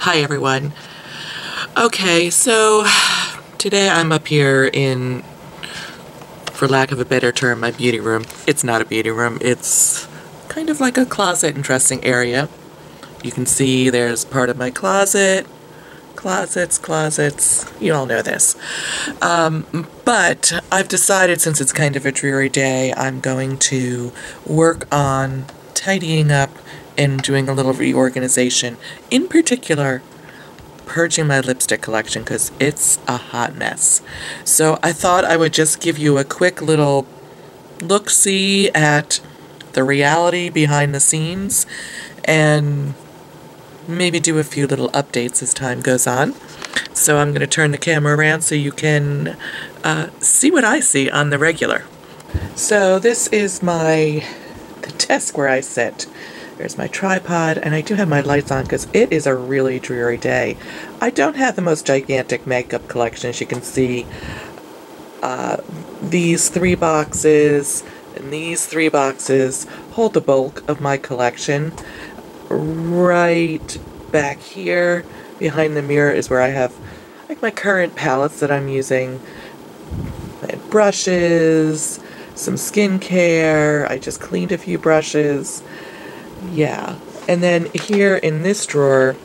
Hi everyone. Okay, so today I'm up here in, for lack of a better term, my beauty room. It's not a beauty room, it's kind of like a closet and dressing area. You can see there's part of my closet, closets, you all know this. But I've decided, since it's kind of a dreary day, I'm going to work on tidying up and doing a little reorganization. In particular, purging my lipstick collection because it's a hot mess. So I thought I would just give you a quick little look-see at the reality behind the scenes and maybe do a few little updates as time goes on. So I'm going to turn the camera around so you can see what I see on the regular. So this is the desk where I sit. There's my tripod, and I do have my lights on because it is a really dreary day. I don't have the most gigantic makeup collection. As you can see, these 3 boxes and these 3 boxes hold the bulk of my collection. Right back here behind the mirror is where I have like my current palettes that I'm using. I have brushes, some skincare. I just cleaned a few brushes. Yeah, and then here in this drawer,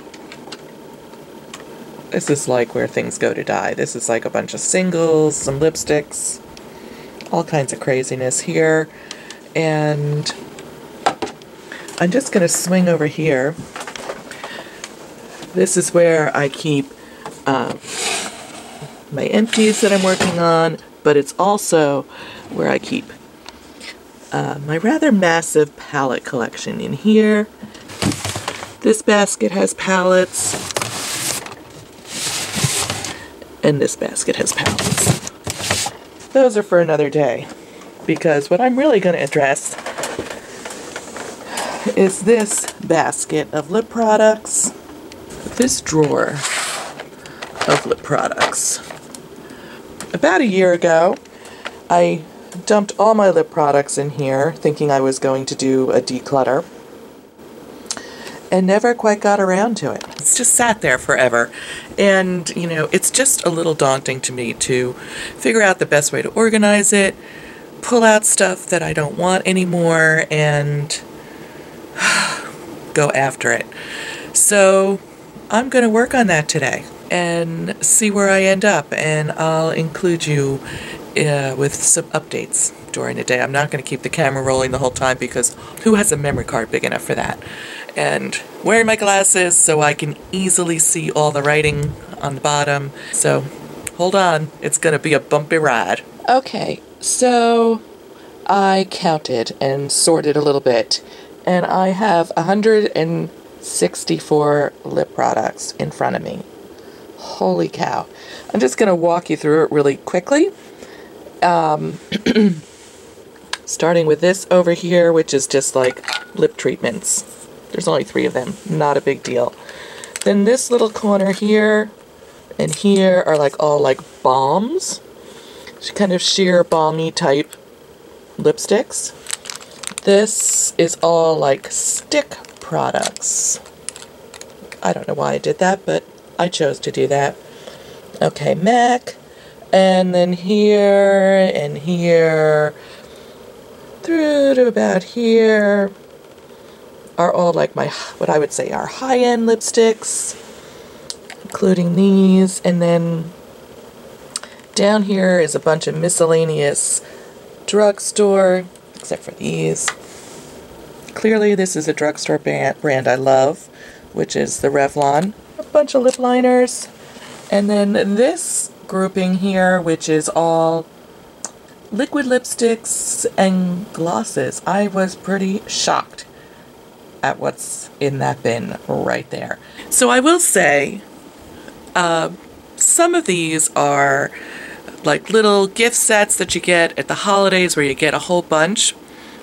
this is like where things go to die. This is like a bunch of singles, some lipsticks, all kinds of craziness here. And I'm just going to swing over here. This is where I keep my empties that I'm working on, but it's also where I keep my rather massive palette collection. In here, this basket has palettes, and this basket has palettes. Those are for another day, because what I'm really going to address is this basket of lip products, this drawer of lip products. About a year ago, I dumped all my lip products in here, thinking I was going to do a declutter, and never quite got around to it. It's just sat there forever, and you know, it's just a little daunting to me to figure out the best way to organize it, pull out stuff that I don't want anymore, and go after it. So I'm going to work on that today and see where I end up, and I'll include you with some updates during the day. I'm not going to keep the camera rolling the whole time because who has a memory card big enough for that? And wearing my glasses so I can easily see all the writing on the bottom. So hold on, it's going to be a bumpy ride. Okay, so I counted and sorted a little bit, and I have 164 lip products in front of me. Holy cow. I'm just going to walk you through it really quickly. Starting with this over here, which is just like lip treatments. There's only 3 of them, not a big deal. Then this little corner here and here are like all like balms, kind of sheer balmy type lipsticks. This is all like stick products. I don't know why I did that, but I chose to do that. Okay, MAC. And then here, and here, through to about here, are all like my, what I would say are high-end lipsticks, including these. And then down here is a bunch of miscellaneous drugstore, except for these. Clearly this is a drugstore brand I love, which is the Revlon. A bunch of lip liners. And then this grouping here, which is all liquid lipsticks and glosses. I was pretty shocked at what's in that bin right there. So I will say, some of these are like little gift sets that you get at the holidays where you get a whole bunch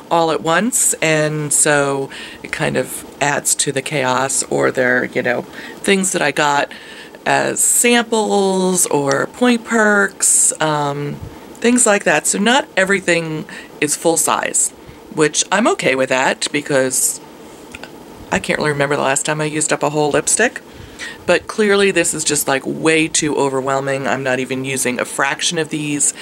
all at once, and so it kind of adds to the chaos, or they're, you know, things that I got as samples or point perks, things like that. So not everything is full size, which I'm okay with that because I can't really remember the last time I used up a whole lipstick. But clearly this is just like way too overwhelming. I'm not even using a fraction of these.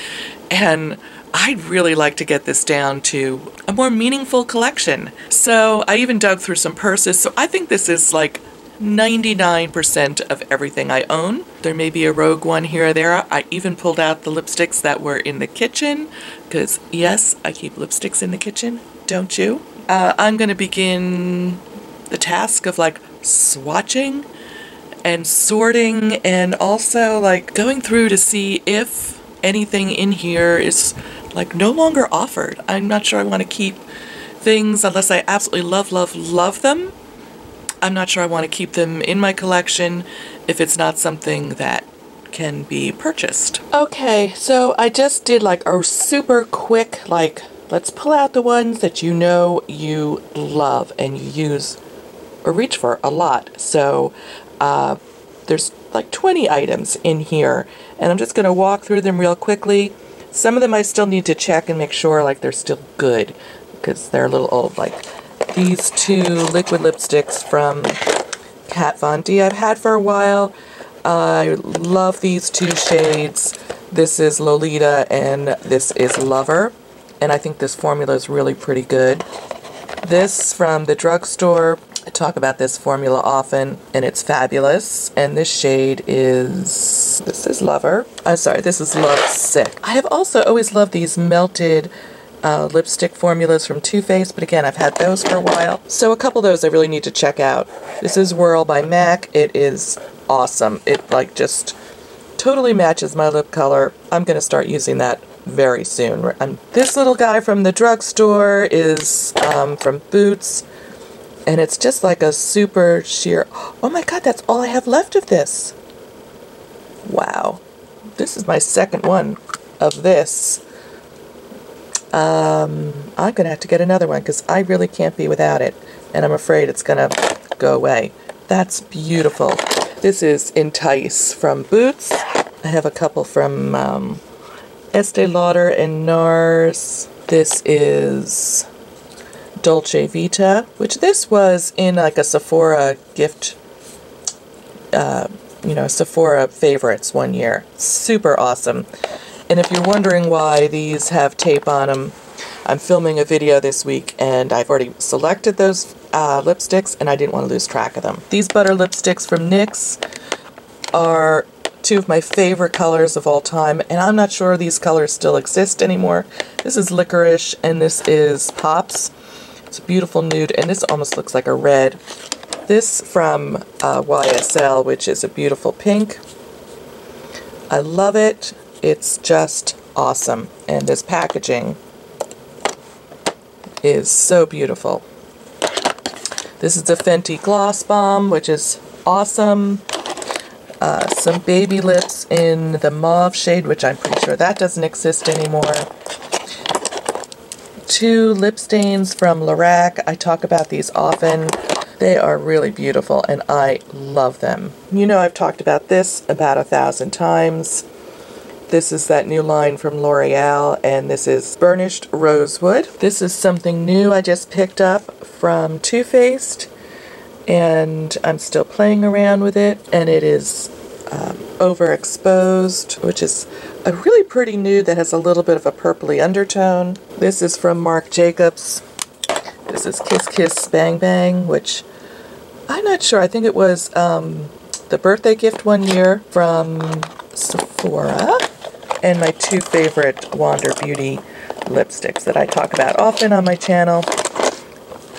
And I'd really like to get this down to a more meaningful collection. So I even dug through some purses. So I think this is like 99% of everything I own. There may be a rogue one here or there. I even pulled out the lipsticks that were in the kitchen, because yes, I keep lipsticks in the kitchen, don't you? I'm going to begin the task of like swatching and sorting, and also like going through to see if anything in here is like no longer offered. I'm not sure I want to keep things unless I absolutely love them. I'm not sure I want to keep them in my collection if it's not something that can be purchased. Okay, so I just did like a super quick, like, let's pull out the ones that you know you love and you use or reach for a lot. So there's like 20 items in here, and I'm just going to walk through them real quickly. Some of them I still need to check and make sure like they're still good, because they're a little old. Like these two liquid lipsticks from Kat Von D I've had for a while. I love these two shades. This is Lolita and this is Lover. And I think this formula is really pretty good. This from the drugstore. I talk about this formula often, and it's fabulous. And this shade is, this is Lover. I'm sorry, this is Love Sick. I have also always loved these melted lipstick formulas from Too Faced, but again, I've had those for a while. So a couple of those I really need to check out. This is Whirl by MAC. It is awesome. It like just totally matches my lip color. I'm going to start using that very soon. This little guy from the drugstore is from Boots, and it's just like a super sheer, oh my god, that's all I have left of this. Wow. This is my second one of this. I'm going to have to get another one because I really can't be without it, and I'm afraid it's going to go away. That's beautiful. This is Entice from Boots. I have a couple from Estee Lauder and NARS. This is Dolce Vita, which this was in like a Sephora gift, Sephora favorites one year. Super awesome. And if you're wondering why these have tape on them, I'm filming a video this week and I've already selected those lipsticks and I didn't want to lose track of them. These butter lipsticks from NYX are two of my favorite colors of all time, and I'm not sure these colors still exist anymore. This is Licorice and this is Pops. It's a beautiful nude, and this almost looks like a red. This from YSL, which is a beautiful pink. I love it. It's just awesome, and this packaging is so beautiful. This is the Fenty Gloss Bomb, which is awesome. Some baby lips in the mauve shade, which I'm pretty sure that doesn't exist anymore. Two lip stains from Lorac. I talk about these often. They are really beautiful, and I love them. You know I've talked about this about 1,000 times. This is that new line from L'Oreal, and this is Burnished Rosewood. This is something new I just picked up from Too Faced, and I'm still playing around with it, and it is Overexposed, which is a really pretty nude that has a little bit of a purpley undertone. This is from Marc Jacobs. This is Kiss Kiss Bang Bang, which I'm not sure. I think it was the birthday gift one year from Sephora. And my two favorite Wander Beauty lipsticks that I talk about often on my channel.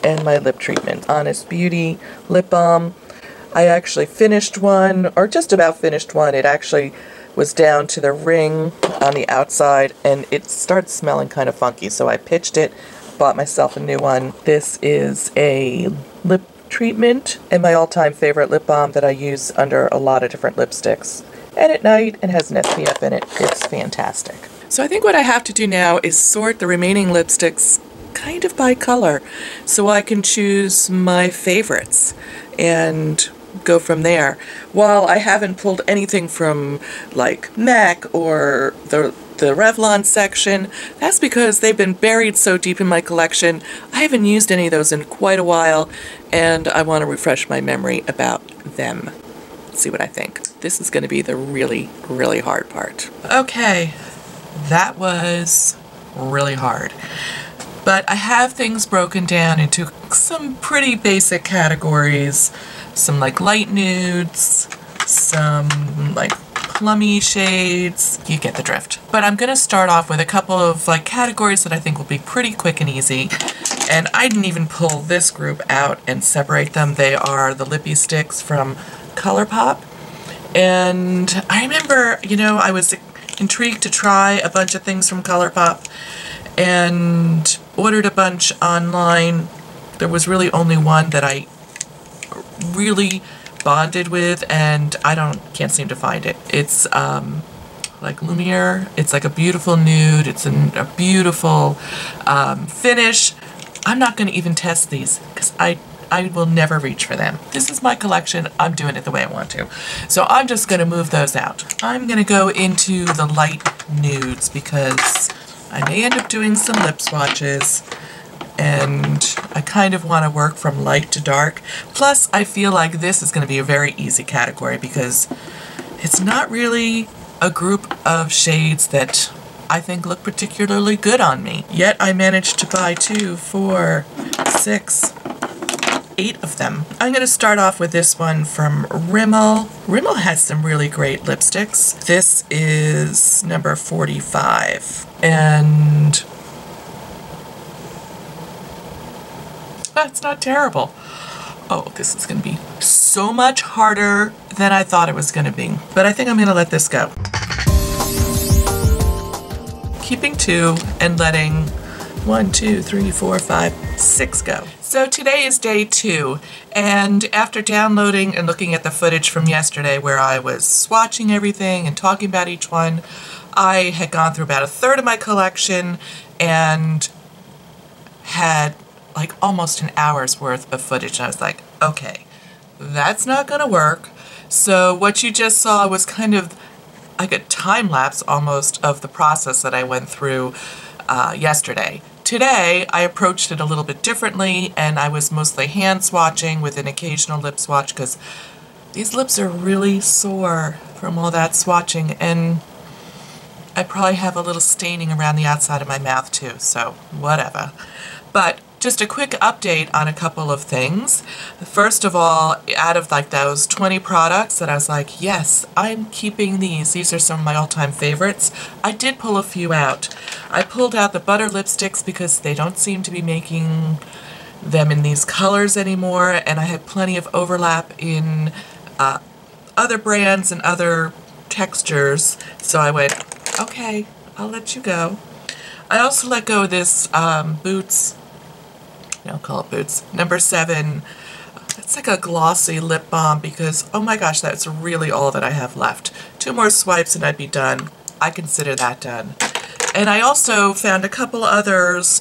And my lip treatment, Honest Beauty Lip Balm. I actually finished one, or just about finished one. It actually was down to the ring on the outside, and it started smelling kind of funky, so I pitched it, bought myself a new one. This is a lip treatment, and my all-time favorite lip balm that I use under a lot of different lipsticks. And at night, it has an SPF in it. It's fantastic. So I think what I have to do now is sort the remaining lipsticks kind of by color, so I can choose my favorites and go from there. While I haven't pulled anything from like MAC or the Revlon section, that's because they've been buried so deep in my collection. I haven't used any of those in quite a while, and I want to refresh my memory about them. see what I think. This is going to be the really, really hard part. Okay, that was really hard. But I have things broken down into some pretty basic categories. Some like light nudes, some like plummy shades, you get the drift. But I'm gonna start off with a couple of like categories that I think will be pretty quick and easy. And I didn't even pull this group out and separate them. They are the Lipstcks from ColourPop. And I remember, you know, I was intrigued to try a bunch of things from ColourPop and ordered a bunch online. There was really only one that I really bonded with, and can't seem to find it. It's like Lumiere. It's like a beautiful nude. It's a beautiful finish. I'm not going to even test these because I will never reach for them. This is my collection. I'm doing it the way I want to. So I'm just going to move those out. I'm going to go into the light nudes because I may end up doing some lip swatches, and I kind of want to work from light to dark. Plus, I feel like this is going to be a very easy category because it's not really a group of shades that I think look particularly good on me. Yet I managed to buy 2, 4, 6, 8 of them. I'm going to start off with this one from Rimmel. Rimmel has some really great lipsticks. This is number 45. And that's not terrible. Oh, this is going to be so much harder than I thought it was going to be. But I think I'm going to let this go. Keeping 2 and letting 1, 2, 3, 4, 5, 6 go. So today is day 2, and after downloading and looking at the footage from yesterday where I was swatching everything and talking about each one, I had gone through about a third of my collection and had like almost an hour's worth of footage. And I was like, okay, that's not gonna work. So what you just saw was kind of like a time lapse almost of the process that I went through yesterday. Today, I approached it a little bit differently, and I was mostly hand swatching with an occasional lip swatch because these lips are really sore from all that swatching, and I probably have a little staining around the outside of my mouth too, so whatever. But just a quick update on a couple of things. First of all, out of like those 20 products that I was like, yes, I'm keeping these. These are some of my all-time favorites. I did pull a few out. I pulled out the butter lipsticks because they don't seem to be making them in these colors anymore, and I had plenty of overlap in other brands and other textures, so I went, okay, I'll let you go. I also let go of this Boots, I'll call it Boots, number 7. It's like a glossy lip balm because, oh my gosh, that's really all that I have left. 2 more swipes and I'd be done. I consider that done. And I also found a couple others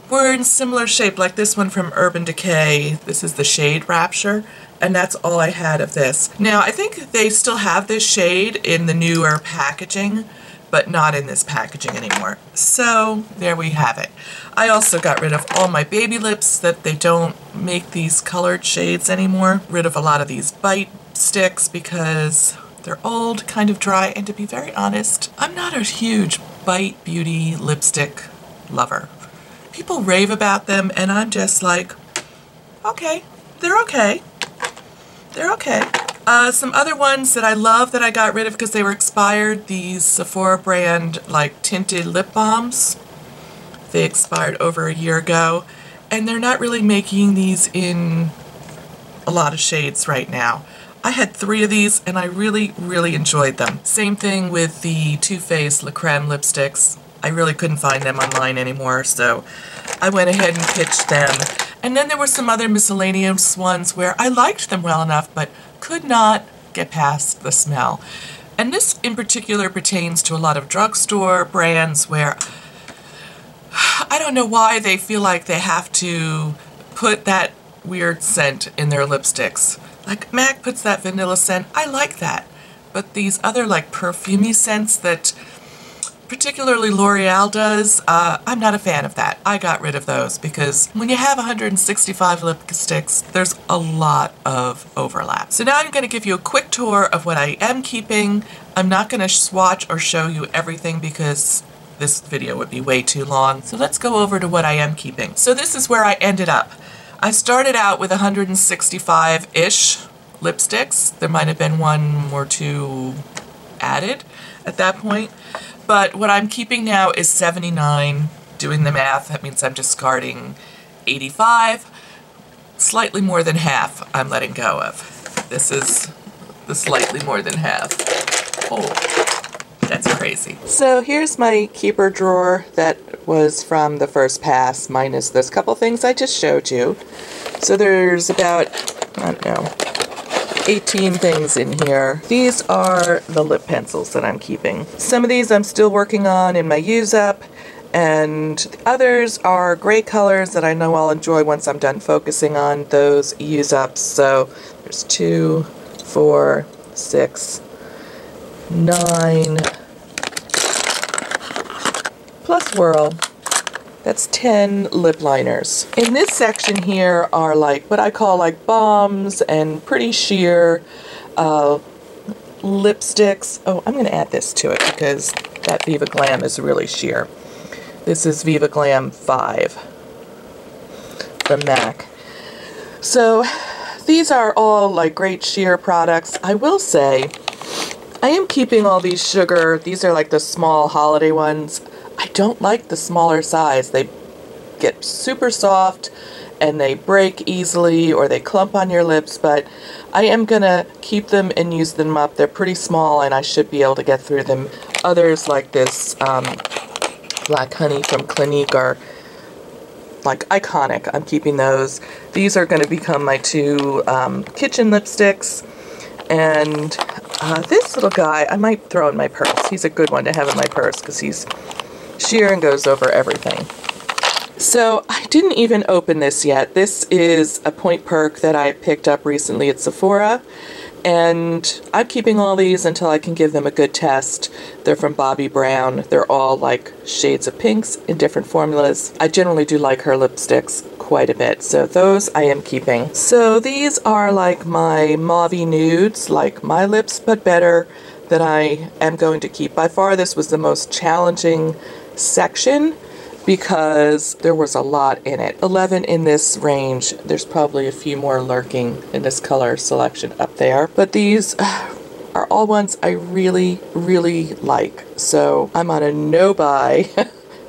were in similar shape, like this one from Urban Decay. This is the shade Rapture, and that's all I had of this. Now, I think they still have this shade in the newer packaging, but not in this packaging anymore. So there we have it. I also got rid of all my baby lips that they don't make these colored shades anymore. Rid of a lot of these bite sticks because they're old, kind of dry, and to be very honest, I'm not a huge Bite Beauty lipstick lover. People rave about them and I'm just like, okay, they're okay. They're okay. Some other ones that I love that I got rid of because they were expired, these Sephora brand like tinted lip balms. They expired over a year ago, and they're not really making these in a lot of shades right now. I had 3 of these and I really, really enjoyed them. Same thing with the Too Faced La Creme lipsticks. I really couldn't find them online anymore, so I went ahead and pitched them. And then there were some other miscellaneous ones where I liked them well enough, but could not get past the smell. And this in particular pertains to a lot of drugstore brands where I don't know why they feel like they have to put that weird scent in their lipsticks. Like MAC puts that vanilla scent, I like that. But these other like perfumey scents that particularly L'Oreal does, I'm not a fan of that. I got rid of those because when you have 165 lipsticks, there's a lot of overlap. So now I'm going to give you a quick tour of what I am keeping. I'm not going to swatch or show you everything because this video would be way too long. So let's go over to what I am keeping. So this is where I ended up. I started out with 165-ish lipsticks. There might have been one or two added at that point. But what I'm keeping now is 79. Doing the math, that means I'm discarding 85. Slightly more than half I'm letting go of. This is the slightly more than half. Oh, that's crazy. So here's my keeper drawer that was from the first pass, minus this couple things I just showed you. So there's about, I don't know, 18 things in here. These are the lip pencils that I'm keeping. Some of these I'm still working on in my use up, and the others are gray colors that I know I'll enjoy once I'm done focusing on those use ups. So there's 2, 4, 6, 9, plus Whirl. That's 10 lip liners. In this section here are like what I call like bombs and pretty sheer lipsticks. Oh, I'm going to add this to it because that Viva Glam is really sheer. This is Viva Glam 5 from MAC. So these are all like great sheer products. I will say I am keeping all these sugar. These are like the small holiday ones. I don't like the smaller size. They get super soft and they break easily or they clump on your lips, but I am gonna keep them and use them up. They're pretty small and I should be able to get through them. Others like this Black Honey from Clinique are like iconic. I'm keeping those. These are gonna become my 2 kitchen lipsticks. And this little guy, I might throw in my purse. He's a good one to have in my purse because he's sheer and goes over everything. So I didn't even open this yet. This is a point perk that I picked up recently at Sephora, and I'm keeping all these until I can give them a good test. They're from Bobbi Brown. They're all like shades of pinks in different formulas. I generally do like her lipsticks quite a bit, so those I am keeping. So these are like my mauvey nudes, like My Lips But Better, that I am going to keep. By far this was the most challenging section because there was a lot in it. 11 in this range. There's probably a few more lurking in this color selection up there. But these are all ones I really, really like. So I'm on a no buy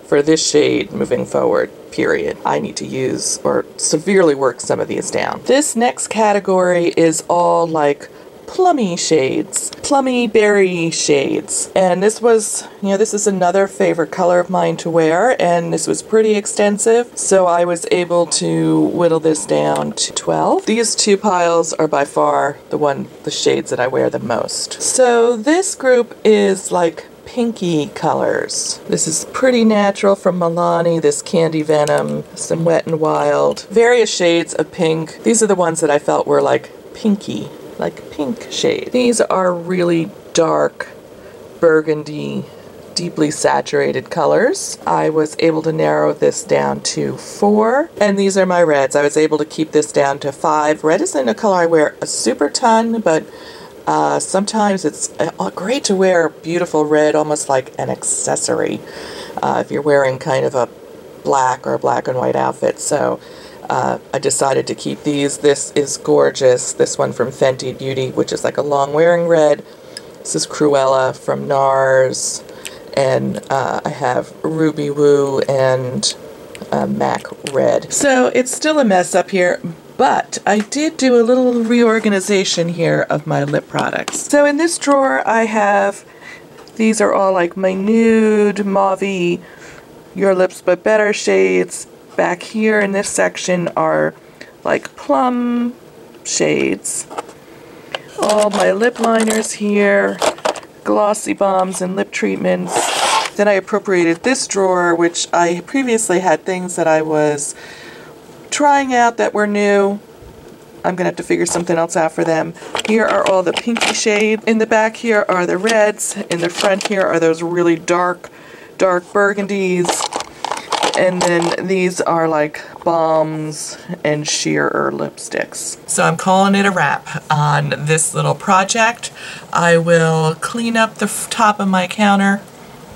for this shade moving forward, period. I need to use or severely work some of these down. This next category is all like plummy shades, plummy berry shades. And this was, this is another favorite color of mine to wear, and this was pretty extensive, so I was able to whittle this down to 12. These 2 piles are by far the shades that I wear the most. So this group is like pinky colors. This is Pretty Natural from Milani, this Candy Venom, some Wet n Wild, various shades of pink. These are the ones that I felt were like pinky, like pink shade. These are really dark burgundy, deeply saturated colors. I was able to narrow this down to 4, and these are my reds. I was able to keep this down to 5. Red isn't a color I wear a super ton, but sometimes it's great to wear beautiful red, almost like an accessory, if you're wearing kind of a black or a black and white outfit. So I decided to keep these. This is gorgeous. This one from Fenty Beauty, which is like a long wearing red. This is Cruella from NARS. And I have Ruby Woo and MAC Red. So it's still a mess up here, but I did do a little reorganization here of my lip products. So in this drawer I have, these are all like my nude, mauvey, Your Lips But Better shades. Back here in this section are like plum shades. All my lip liners here, glossy bombs and lip treatments. Then I appropriated this drawer, which I previously had things that I was trying out that were new. I'm going to have to figure something else out for them. Here are all the pinky shades. In the back here are the reds. In the front here are those really dark dark burgundies. And then these are like balms and sheerer lipsticks. So I'm calling it a wrap on this little project. I will clean up the top of my counter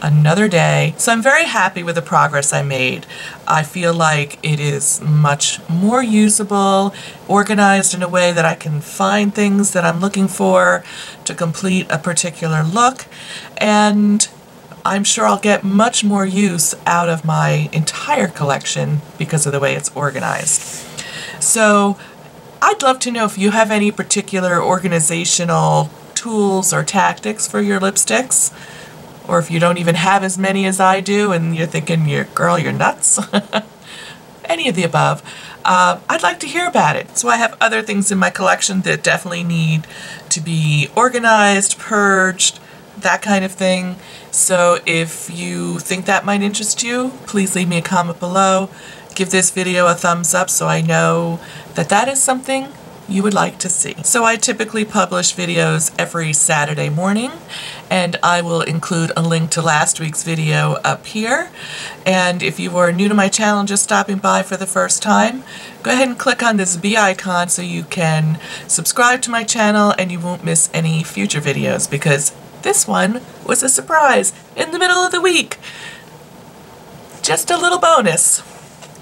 another day. So I'm very happy with the progress I made. I feel like it is much more usable, organized in a way that I can find things that I'm looking for to complete a particular look, and I'm sure I'll get much more use out of my entire collection because of the way it's organized. So I'd love to know if you have any particular organizational tools or tactics for your lipsticks, or if you don't even have as many as I do and you're thinking, girl, you're nuts. Any of the above. I'd like to hear about it. So I have other things in my collection that definitely need to be organized, purged, that kind of thing. So if you think that might interest you, please leave me a comment below. Give this video a thumbs up so I know that that is something you would like to see. So I typically publish videos every Saturday morning, and I will include a link to last week's video up here. And if you are new to my channel and just stopping by for the first time, go ahead and click on this B icon so you can subscribe to my channel and you won't miss any future videos, because this one was a surprise in the middle of the week. Just a little bonus.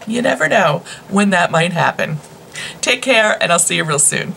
You never know when that might happen. Take care, and I'll see you real soon.